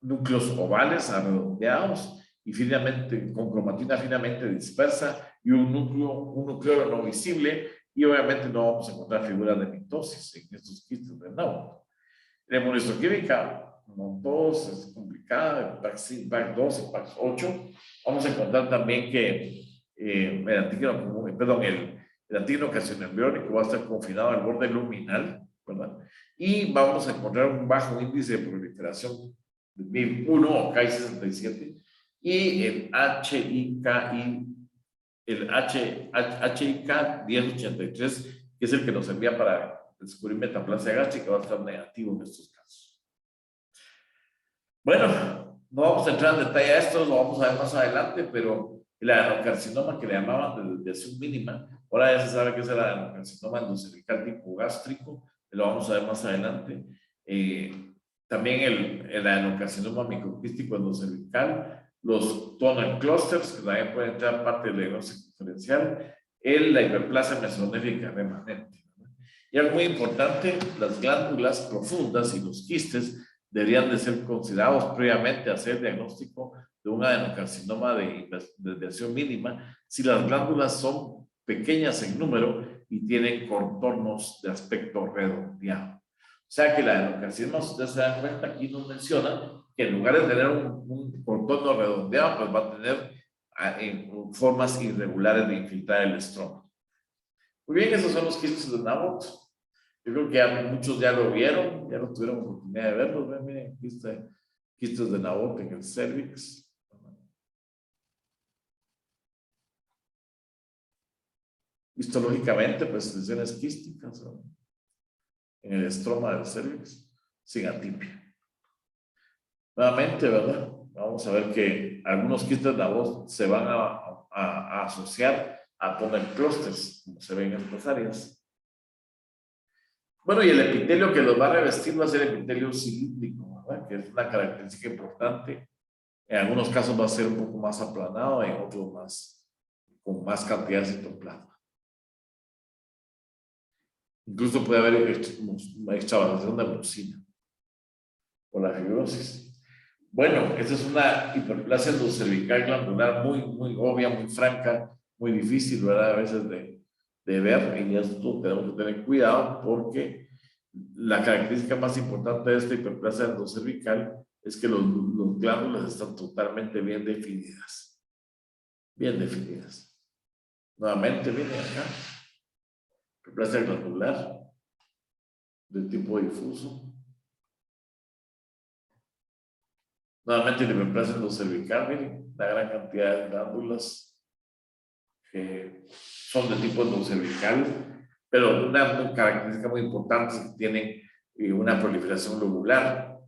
[SPEAKER 1] núcleos ovales, redondeados y finamente, con cromatina finamente dispersa y un núcleo no visible, y obviamente no vamos a encontrar figuras de mitosis en estos quistes de Nabot. La inmunohistoquímica, como todos, es complicada, PAC2 y PAC8. Vamos a encontrar también que el antígeno casiano-embriónico va a estar confinado al borde luminal, ¿verdad? Y vamos a encontrar un bajo índice de proliferación de MIB1 o Ki67 y el HIK 1083, que es el que nos envía para descubrir metaplasia gástrica, va a estar negativo en estos casos. Bueno, no vamos a entrar en detalle a esto, lo vamos a ver más adelante, pero el adenocarcinoma que le llamaban de desviación mínima, ahora ya se sabe que es el adenocarcinoma endocervical tipo gástrico, lo vamos a ver más adelante. También el adenocarcinoma microquístico endocervical, los tonal clusters, que también pueden entrar parte del diagnóstico diferencial, la hiperplasia mesonéfica remanente. Y algo muy importante, las glándulas profundas y los quistes deberían de ser considerados previamente a hacer diagnóstico de un adenocarcinoma de desviación mínima si las glándulas son pequeñas en número y tienen contornos de aspecto redondeado. O sea que la adenocarcinoma, si ustedes se dan cuenta, aquí nos menciona que en lugar de tener un contorno redondeado, pues va a tener formas irregulares de infiltrar el estroma. Muy bien, esos son los quistes de Nabot. Yo creo que ya muchos ya lo vieron, ya no tuvieron oportunidad de verlos. ¿Ven? Miren, aquí está quistes de Nabot en el cervix. Histológicamente, pues lesiones quísticas, ¿no?, en el estroma del cervix, sin atipia. Nuevamente, ¿verdad? Vamos a ver que algunos quistes de Nabot se van a asociar a tonal clusters, como se ven en estas áreas. Bueno, y el epitelio que los va a revestir va a ser epitelio cilíndrico, ¿verdad?, que es una característica importante. En algunos casos va a ser un poco más aplanado, en otros más, con más cantidad de citoplasma. Incluso puede haber extravasación de mucina por la fibrosis. Bueno, esta es una hiperplasia endocervical glandular muy obvia, muy franca, muy difícil, ¿verdad?, a veces de ver, y esto tenemos que tener cuidado porque la característica más importante de esta hiperplasia endocervical es que los glándulas están totalmente bien definidas. Bien definidas. Nuevamente viene acá. Hiperplasia glandular de tipo difuso. Nuevamente la hiperplasia endocervical, miren, la gran cantidad de glándulas que son de tipo endocervical, pero una característica muy importante es que tienen una proliferación lobular.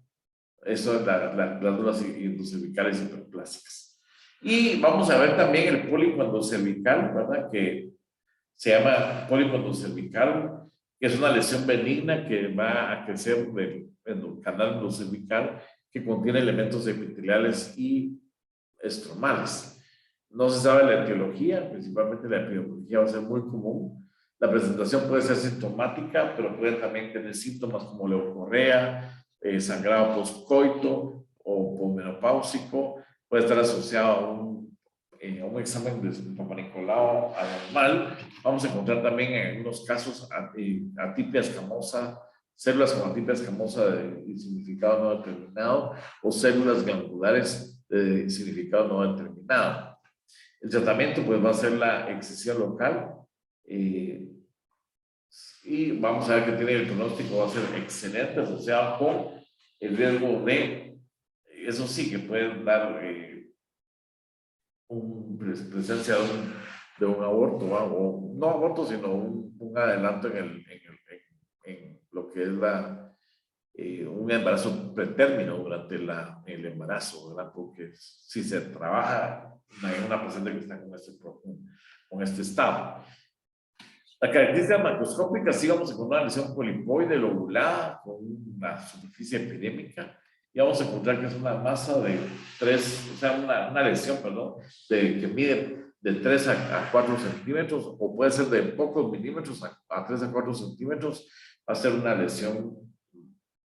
[SPEAKER 1] Eso es las glándulas endocervicales hiperplásicas. Y vamos a ver también el pólipo endocervical, ¿verdad?, que se llama pólipo endocervical, que es una lesión benigna que va a crecer del canal endocervical, que contiene elementos epiteliales y estromales. No se sabe la etiología, principalmente la epidemiología va a ser muy común. La presentación puede ser sintomática, pero puede también tener síntomas como leucorrea, sangrado postcoito o posmenopáusico. Puede estar asociado a un examen de Papa Nicolau anormal. Vamos a encontrar también en algunos casos atipia escamosa, células con atipia escamosa de significado no determinado o células glandulares de significado no determinado. El tratamiento pues va a ser la excisión local y vamos a ver que tiene el pronóstico, va a ser excelente, asociado con el riesgo de eso sí que pueden dar presencia de un aborto, ¿va? O no aborto, sino un adelanto en lo que es un embarazo pretérmino durante el embarazo, ¿verdad? Porque si se trabaja en una paciente que está con este estado. La característica macroscópica, sí vamos a encontrar una lesión polipoide lobulada con una superficie epidémica y vamos a encontrar que es una masa de 3, o sea, una lesión, perdón, que mide de 3 a 4 centímetros o puede ser de pocos milímetros a 3 a 4 centímetros, va a ser una lesión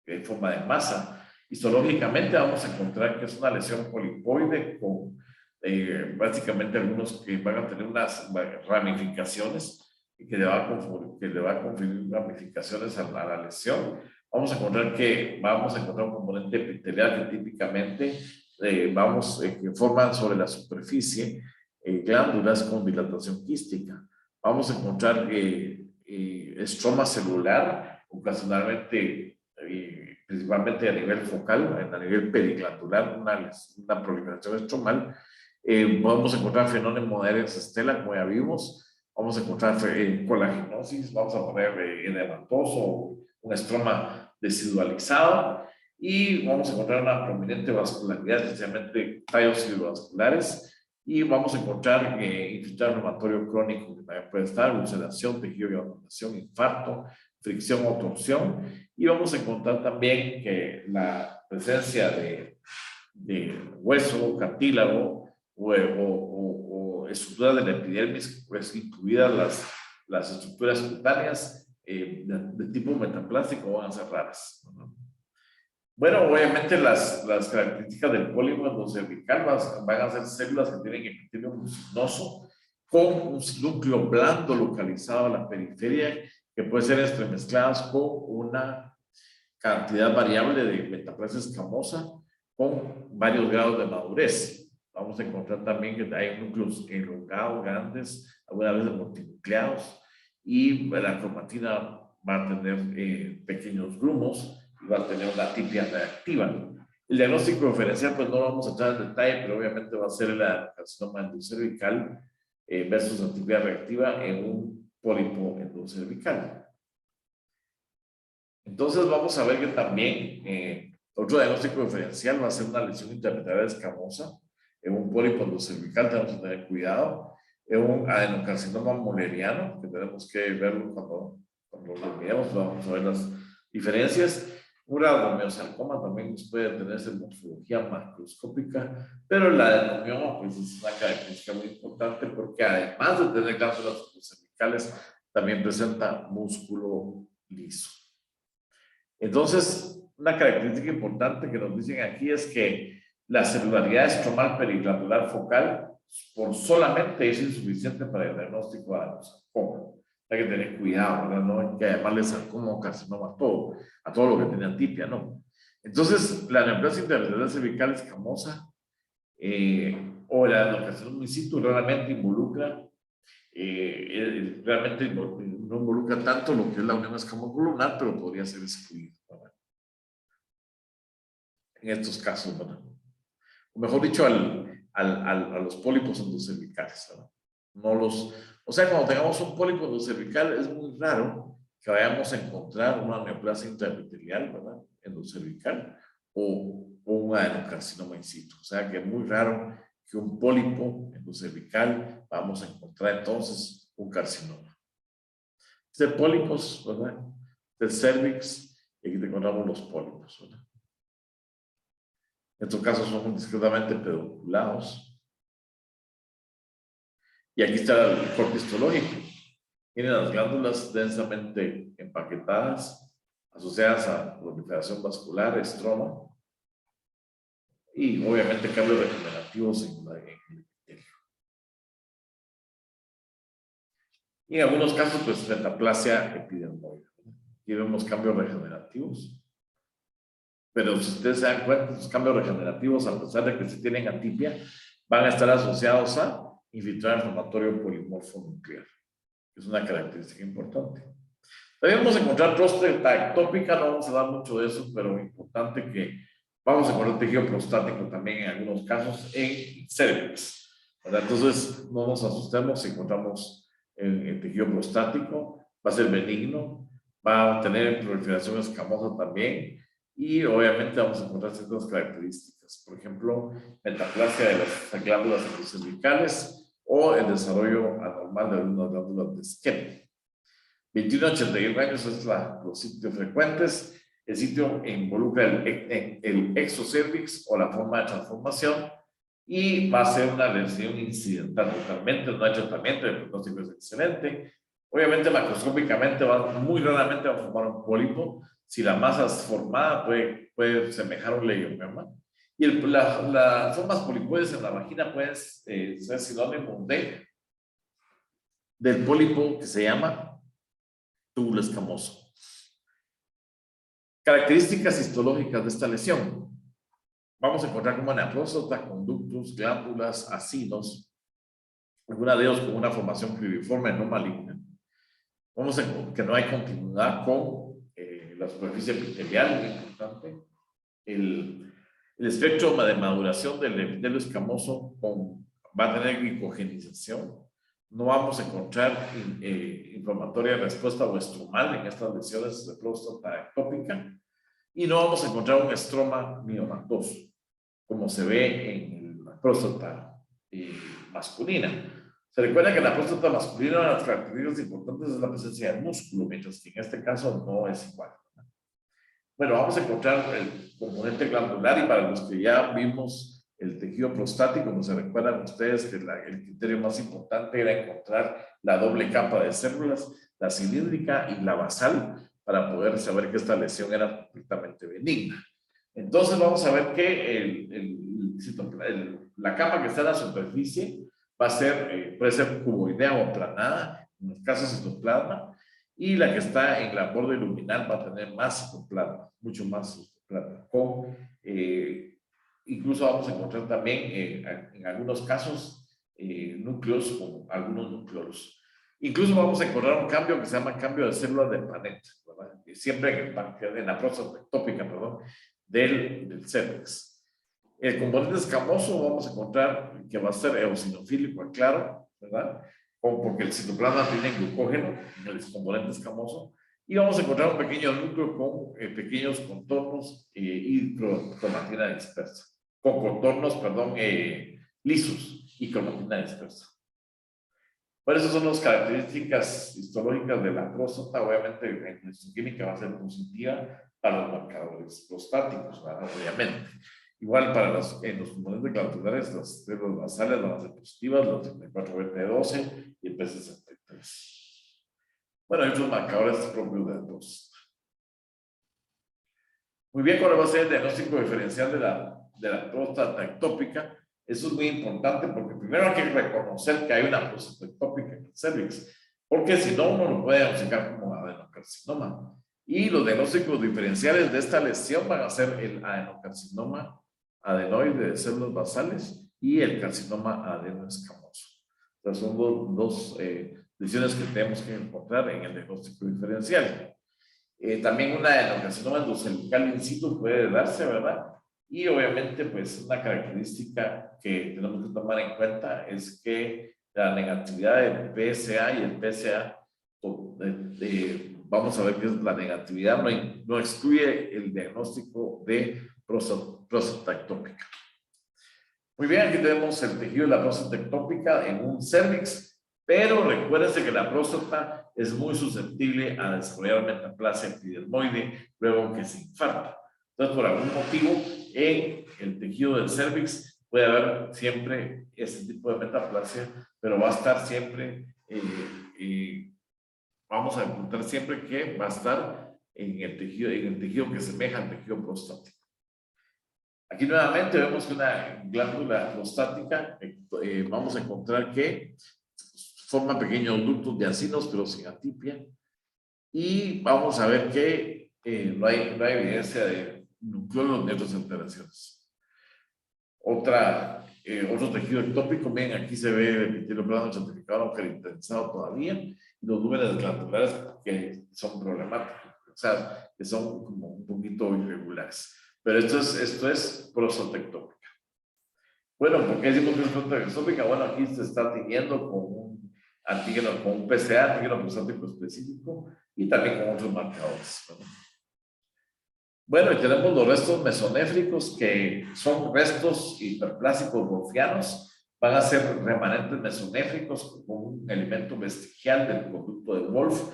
[SPEAKER 1] en forma de masa. Histológicamente vamos a encontrar que es una lesión polipoide con básicamente algunos que van a tener unas ramificaciones y que le va a conferir ramificaciones a la lesión. Vamos a encontrar un componente epitelial que típicamente que forman sobre la superficie glándulas con dilatación quística. Vamos a encontrar estroma celular, ocasionalmente, principalmente a nivel focal, a nivel periglandular, una proliferación estromal. Podemos encontrar fenómenos modernos estela, como ya vimos. Vamos a encontrar colagenosis, vamos a poner edematoso, un estroma desidualizado y vamos a encontrar una prominente vascularidad, especialmente tallos cerebrovasculares, y vamos a encontrar infiltrado reumatorio crónico que también puede estar, ulceración, tejido de inflamación, infarto, fricción o torsión, y vamos a encontrar también que la presencia de hueso, cartílago o estructuras de la epidermis, pues incluidas las estructuras cutáneas de tipo metaplástico van a ser raras, ¿no? Bueno, obviamente las características del pólipo endocervical van a ser células que tienen epitelio mucinoso con un núcleo blando localizado a la periferia que puede ser entremezcladas con una cantidad variable de metaplasia escamosa con varios grados de madurez. Vamos a encontrar también que hay núcleos elongados, grandes, algunas veces multinucleados, y la cromatina va a tener pequeños grumos y va a tener una tipia reactiva. El diagnóstico diferencial, pues no lo vamos a entrar en detalle, pero obviamente va a ser el carcinoma endocervical versus la tipia reactiva en un pólipo endocervical. Entonces vamos a ver que también otro diagnóstico diferencial va a ser una lesión intraepitelial escamosa en un pólipo endocervical, tenemos que tener cuidado, en un adenocarcinoma mulleriano, que tenemos que verlo cuando lo miremos, vamos a ver las diferencias. Un adenomiosarcoma también nos puede tener esa morfología macroscópica, pero el adenomioma pues es una característica muy importante porque además de tener glándulas endocervicales, también presenta músculo liso. Entonces, una característica importante que nos dicen aquí es que la celularidad estromal periglandular focal por solamente es insuficiente para el diagnóstico de adenosarcoma. Hay que tener cuidado, ¿verdad? No hay que llamarle sarcoma o carcinoma a todo lo que tiene atipia, ¿no? Entonces, la neoplasia intraepitelial cervical escamosa o la adenocarcinoma in situ realmente involucra realmente no involucra tanto lo que es la unión escamocolumnar, pero podría ser excluido, ¿verdad? En estos casos, ¿verdad? O mejor dicho, a los pólipos endocervicales, ¿verdad? O sea, cuando tengamos un pólipo endocervical es muy raro que vayamos a encontrar una neoplasia intraepitelial, ¿verdad? Endocervical o un adenocarcinoma in situ. O sea, que es muy raro que un pólipo endocervical vamos a encontrar entonces un carcinoma. De pólipos, ¿verdad? Del cervix, y aquí encontramos los pólipos, ¿verdad? En estos casos son discretamente pedunculados. Y aquí está el corte histológico. Tienen las glándulas densamente empaquetadas, asociadas a proliferación vascular, estroma, y obviamente cambios regenerativos en el epitelio. Y en algunos casos, pues, metaplasia epidermoide. Aquí vemos cambios regenerativos. Pero si ustedes se dan cuenta, los cambios regenerativos, a pesar de que se tienen atipia, van a estar asociados a infiltrado inflamatorio polimorfo nuclear, que es una característica importante. También vamos a encontrar próstata ectópica, no vamos a dar mucho de eso, pero importante que Vamos a encontrar tejido prostático también en algunos casos en cervix, ¿verdad? Entonces, no nos asustemos si encontramos el tejido prostático, va a ser benigno, va a tener proliferación escamosa también, y obviamente vamos a encontrar ciertas características, por ejemplo, metaplasia de las glándulas cervicales o el desarrollo anormal de algunas glándulas de Skene. 21 a 81 años es los sitios frecuentes. El sitio involucra el exocervix o la forma de transformación y va a ser una lesión incidental totalmente, no hay tratamiento, el pronóstico es excelente. Obviamente macroscópicamente muy raramente va a formar un pólipo. Si la masa es formada puede semejar un leiomema. Y las formas polipoides en la vagina pueden ser sinónimo del pólipo que se llama túbulo escamoso. Características histológicas de esta lesión. Vamos a encontrar como en la próstata, conductos, glándulas, acinos, alguna de ellos con una formación cribiforme no maligna. Vamos a encontrar que no hay continuidad con la superficie epitelial, muy importante. El espectro de maduración del epitelio escamoso va a tener glicogenización. No vamos a encontrar inflamatoria respuesta o estromal en estas lesiones de próstata ectópica. Y no vamos a encontrar un estroma miomatoso, como se ve en la próstata masculina. Se recuerda que en la próstata masculina una de las características importantes es la presencia de músculo, mientras que en este caso no es igual. Bueno, vamos a encontrar el componente glandular y para los que ya vimos el tejido prostático, como se recuerdan ustedes que el criterio más importante era encontrar la doble capa de células, la cilíndrica y la basal, para poder saber que esta lesión era completamente benigna. Entonces vamos a ver que la capa que está en la superficie va a ser, puede ser cuboidea o aplanada, en el caso citoplasma, y la que está en la borde luminal va a tener más citoplasma, mucho más citoplasma. Incluso vamos a encontrar también en algunos casos núcleos con algunos núcleos. Incluso vamos a encontrar un cambio que se llama cambio de células de Panet, ¿verdad? Siempre en la próstata ectópica, perdón, del cervix. El componente escamoso vamos a encontrar que va a ser eosinofílico, claro, ¿verdad? Porque el citoplasma tiene glucógeno en el componente escamoso. Y vamos a encontrar un pequeño núcleo con pequeños contornos y cromatina dispersa. Con contornos, perdón, lisos y cromatina dispersa. Bueno, esas son las características histológicas de la próstata. Obviamente, en histoquímica va a ser positiva para los marcadores prostáticos, ¿verdad? Obviamente. Igual para en los componentes glandulares, las células basales van a ser positivas, los 34-BT12 y el P63. Bueno, hay otros marcadores propios de la próstata. Muy bien, ¿cuál va a ser el diagnóstico diferencial de la próstata ectópica? Eso es muy importante porque primero hay que reconocer que hay una próstata ectópica en el cervix, porque si no, uno lo puede diagnosticar como adenocarcinoma. Y los diagnósticos diferenciales de esta lesión van a ser el adenocarcinoma adenoide de células basales y el carcinoma adenoescamoso. Entonces son dos lesiones que tenemos que encontrar en el diagnóstico diferencial. También una adenocarcinoma endocervical in situ puede darse, ¿verdad? Y obviamente, pues una característica que tenemos que tomar en cuenta es que la negatividad del PSA y el PSA, vamos a ver que es la negatividad, no excluye el diagnóstico de próstata ectópica. Muy bien, aquí tenemos el tejido de la próstata ectópica en un cervix, pero recuérdense que la próstata es muy susceptible a desarrollar metaplasia epidermoide luego que se infarta. Entonces, por algún motivo, en el tejido del cervix puede haber siempre ese tipo de metaplasia, pero va a estar siempre, vamos a encontrar siempre que va a estar en el tejido que semeja al tejido prostático. Aquí nuevamente vemos que una glándula prostática, vamos a encontrar que forma pequeños ductos de acinos, pero sin atipia. Y vamos a ver que no hay evidencia de nucleolos ni otras alteraciones. Otro tejido ectópico, ven, aquí se ve el epitelio plano estratificado, aunque intensado todavía, y los números glandulares que son problemáticos, o sea, que son como un poquito irregulares. Pero esto es prostatectómica. Bueno, ¿por qué decimos que es prostatectómica? Bueno, aquí se está teniendo con un antígeno, con un PSA, antígeno prostático específico, y también con otros marcadores, ¿verdad? Bueno, y tenemos los restos mesonéfricos, que son restos hiperplásicos wolffianos, van a ser remanentes mesonéfricos con un elemento vestigial del conducto de Wolff,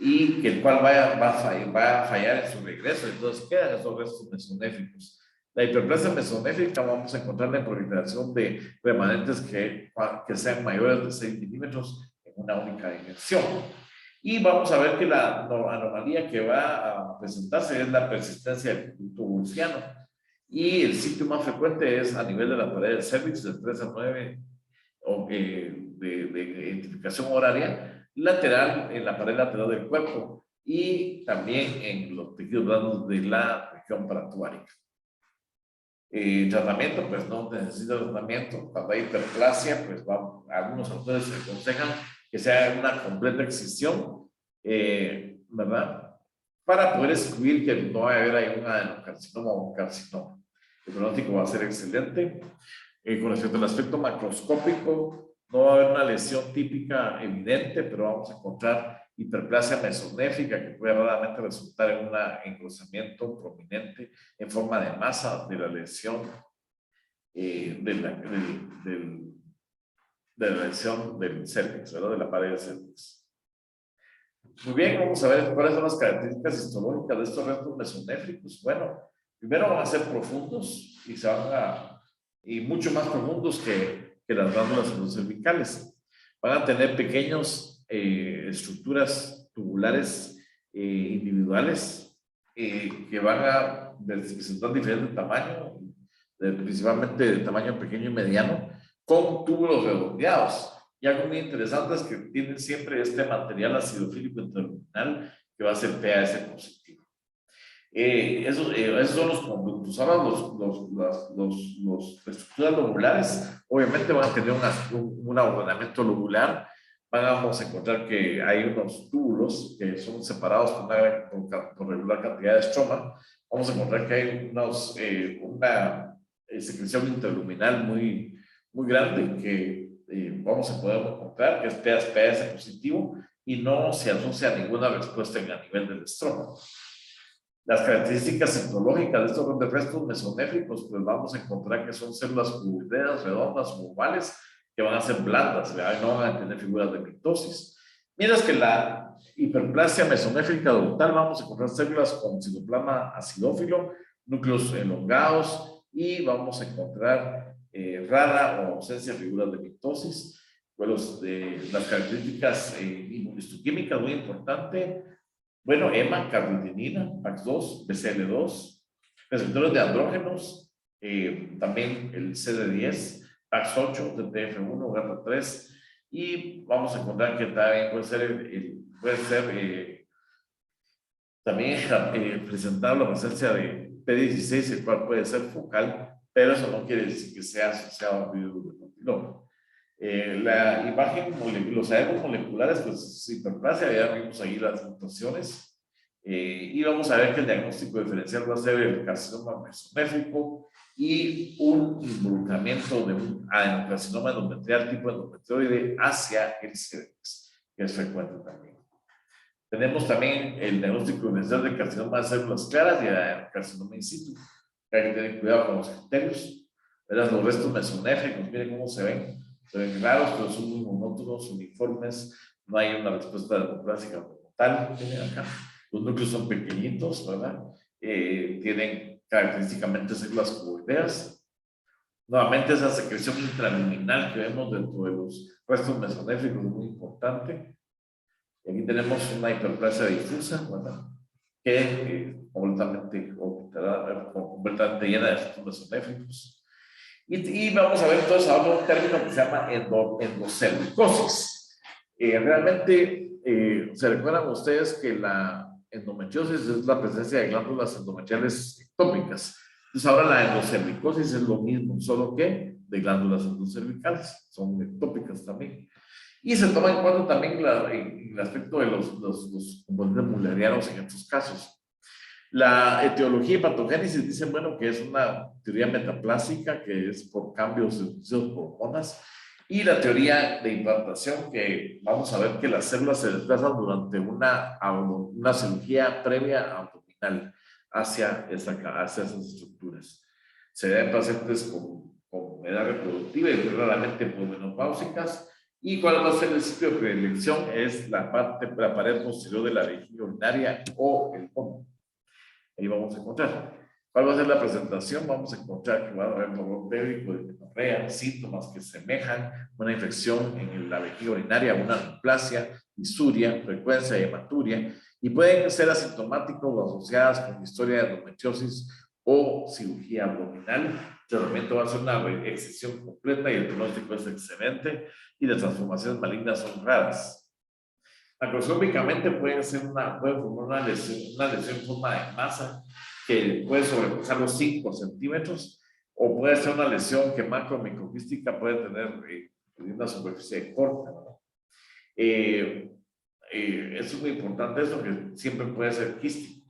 [SPEAKER 1] y que el cual va a fallar en su regreso. Entonces quedan esos restos mesonéfricos. La hiperplasia mesonéfrica vamos a encontrar la proliferación de remanentes que sean mayores de 6 milímetros en una única dimensión. Y vamos a ver que la anomalía que va a presentarse es la persistencia del conducto wolffiano. Y el sitio más frecuente es a nivel de la pared del cervix, del 3 a 9 de identificación horaria, lateral, en la pared lateral del cuerpo, y también en los tejidos blandos de la región paratuárica. Tratamiento, pues no necesita tratamiento. Cuando hay hiperplasia, pues algunos autores aconsejan que sea una completa excisión, ¿verdad? Para poder excluir que no va a haber ahí un adenocarcinoma o un carcinoma. El pronóstico va a ser excelente. Con respecto al aspecto macroscópico, no va a haber una lesión típica evidente, pero vamos a encontrar hiperplasia mesonéfrica que puede raramente resultar en un engrosamiento prominente en forma de masa de la lesión de la lesión del cervix, ¿verdad? De la pared del cervix. Muy bien, vamos a ver cuáles son las características histológicas de estos restos mesonéfricos. Bueno, primero van a ser profundos y mucho más profundos que las glándulas endocervicales. Van a tener pequeñas estructuras tubulares individuales que van a presentar diferentes tamaños, principalmente de tamaño pequeño y mediano, con túbulos redondeados. Y algo muy interesante es que tienen siempre este material acidofílico interluminal que va a ser PAS positivo. Esos son los conductos. Ahora las estructuras lobulares obviamente van a tener un ordenamiento lobular. Vamos a encontrar que hay unos túbulos que son separados por regular cantidad de estroma. Vamos a encontrar que hay una secreción interluminal muy grande que vamos a poder encontrar que es PAS positivo y no se asocia a ninguna respuesta a nivel del estroma. Las características citológicas de estos restos mesonéfricos, pues vamos a encontrar que son células cuboideas, redondas o ovales, que van a ser blandas, ¿verdad? No van a tener figuras de mitosis. Mientras que la hiperplasia mesonéfrica ductal, vamos a encontrar células con citoplasma acidófilo, núcleos elongados, y vamos a encontrar rara o ausencia de figuras de mitosis. Bueno, las características inmunohistoquímicas, muy importante. Bueno, EMA, carnitinina, PAX2, BCL2, receptores de andrógenos, también el CD10, PAX8, TTF1, GATA3, y vamos a encontrar que también puede ser también presentar la presencia de P16, el cual puede ser focal, pero eso no quiere decir que sea asociado a un virus de papiloma. La imagen, los hallazgos moleculares, pues hiperplasia, ya vimos ahí las mutaciones, y vamos a ver que el diagnóstico diferencial va a ser el carcinoma mesonéfrico y un involucramiento de un adenocarcinoma endometrial tipo endometrioide hacia el cervix, que es frecuente también. Tenemos también el diagnóstico diferencial del carcinoma de células claras y el adenocarcinoma in situ. Hay que tener cuidado con los criterios. Verás los restos mesonéfricos, miren cómo se ven. Se ven raros, pero son muy monótonos, uniformes. No hay una respuesta democrática como tal. Miren acá. Los núcleos son pequeñitos, ¿verdad? Tienen característicamente células cuboideas. Nuevamente, esa secreción intraluminal que vemos dentro de los restos mesonéfricos es muy importante. Y aquí tenemos una hiperplasia difusa, ¿verdad? Que completamente llena de restos mesonéfricos. Y vamos a ver entonces ahora un término que se llama endocervicosis. Realmente, ¿se recuerdan ustedes que la endometriosis es la presencia de glándulas endometriales ectópicas? Entonces ahora la endocervicosis es lo mismo, solo que de glándulas endocervicales, son ectópicas también. Y se toma en cuenta también el aspecto de los componentes mullerianos en estos casos. La etiología y patogénesis dicen, bueno, que es una teoría metaplásica, que es por cambios inducidos por hormonas, y la teoría de implantación, que vamos a ver que las células se desplazan durante una cirugía previa abdominal hacia esas estructuras. Se da en pacientes con edad reproductiva y raramente menopáusicas. ¿Y cuál va a ser el sitio de predilección? Es la pared posterior de la vejiga urinaria o el fondo. Ahí vamos a encontrar. ¿Cuál va a ser la presentación? Vamos a encontrar que va a haber dolor pélvico de menorrea, síntomas que semejan una infección en la vejiga urinaria, una neoplasia, disuria, frecuencia de hematuria, y pueden ser asintomáticos o asociadas con historia de endometriosis o cirugía abdominal. El tratamiento va a ser una excisión completa y el pronóstico es excelente, y las transformaciones malignas son raras. Macroscópicamente pueden formar una lesión en forma de masa que puede sobrepasar los 5 centímetros, o puede ser una lesión que macromicroquística puede tener una superficie corta, ¿no? Es muy importante eso, que siempre puede ser quístico.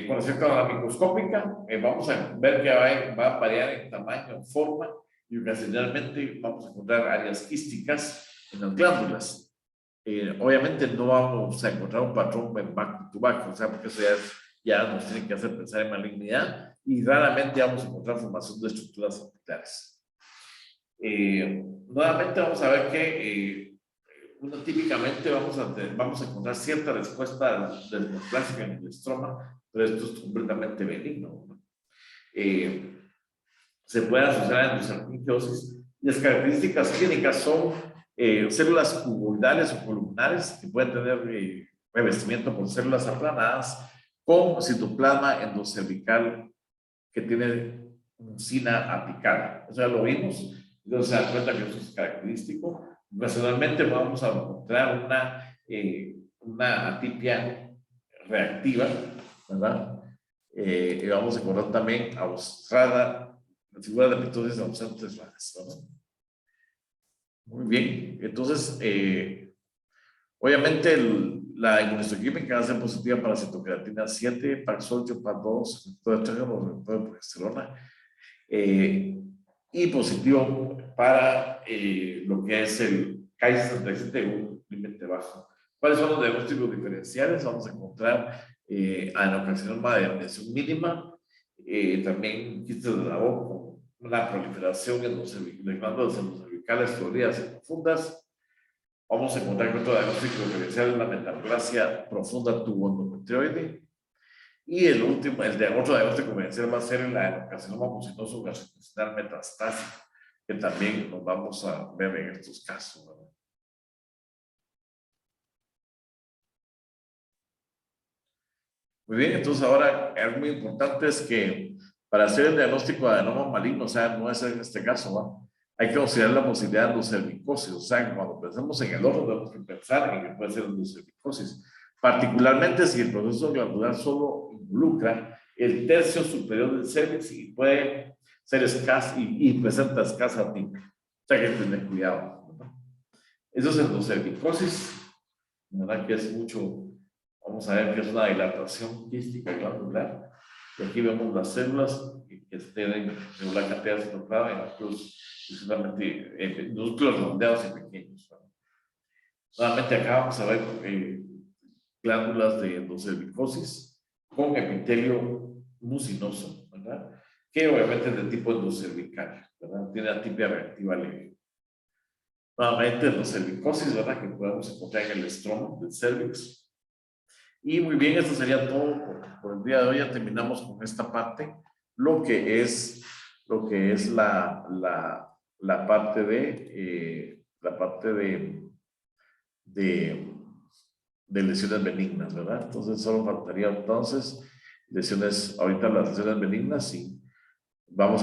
[SPEAKER 1] Con respecto a la microscópica, vamos a ver que va a variar en tamaño, en forma, y ocasionalmente vamos a encontrar áreas quísticas en las glándulas. Obviamente no vamos a encontrar un patrón back to back, o sea, porque eso ya nos tiene que hacer pensar en malignidad, y raramente vamos a encontrar formación de estructuras apicales. Nuevamente vamos a ver que típicamente vamos a encontrar cierta respuesta desmoplásica en el estroma, pero esto es completamente benigno, ¿no? Se puede asociar a endosarcoidosis, y las características clínicas son células cuboidales o columnares que pueden tener revestimiento por células aplanadas con citoplasma endocervical que tiene mucina apical. O sea, lo vimos, entonces se dan cuenta que eso es característico. Ocasionalmente vamos a encontrar una atipia reactiva, ¿verdad? Y vamos a encontrar también la figura de mitosis ausentes raras, ¿verdad? Muy bien, entonces, obviamente la inmunohistoquímica va a ser positiva para citocreatina 7, Paxolio, PAD2, receptor de progesterona, y positivo para lo que es el Ki-67, un límite bajo. ¿Cuáles son los diagnósticos diferenciales? Vamos a encontrar adenocarcinoma de dimensión mínima, también quistes de la boca con una proliferación de glándulas endocervicales floridas y profundas. Vamos a encontrar que otro diagnóstico diferencial es la metaplasia profunda tuboendometrioide. Y el otro diagnóstico diferencial va a ser el adenocarcinoma mucinoso gastrointestinal metastásico, que también nos vamos a ver en estos casos, ¿verdad? Muy bien, entonces ahora algo muy importante es que para hacer el diagnóstico de adenoma maligno, o sea, no es en este caso, ¿va? Hay que considerar la posibilidad de endocervicosis. O sea, cuando pensamos en el otro, tenemos que pensar en que puede ser endocervicosis, particularmente si el proceso glandular solo involucra el tercio superior del cervix y puede ser escaso y presenta escasa tinta. O sea, que hay que tener cuidado, ¿verdad? Eso es endocervicosis, ¿verdad? Que es mucho. Vamos a ver que es una dilatación quística glandular. Y aquí vemos las células que tienen una cantidad de citoplasma en la cruz, solamente núcleos redondeados y pequeños, ¿verdad? Nuevamente acá vamos a ver glándulas de endocervicosis con epitelio mucinoso, ¿verdad? Que obviamente es de tipo endocervical, ¿verdad? Tiene atipia reactiva leve. Nuevamente endocervicosis, ¿verdad? Que podemos encontrar en el estroma del cervix. Y muy bien, esto sería todo por el día de hoy. Ya terminamos con esta parte, lo que es la parte de, de lesiones benignas, ¿verdad? Entonces solo faltaría entonces lesiones, ahorita las lesiones benignas, y vamos a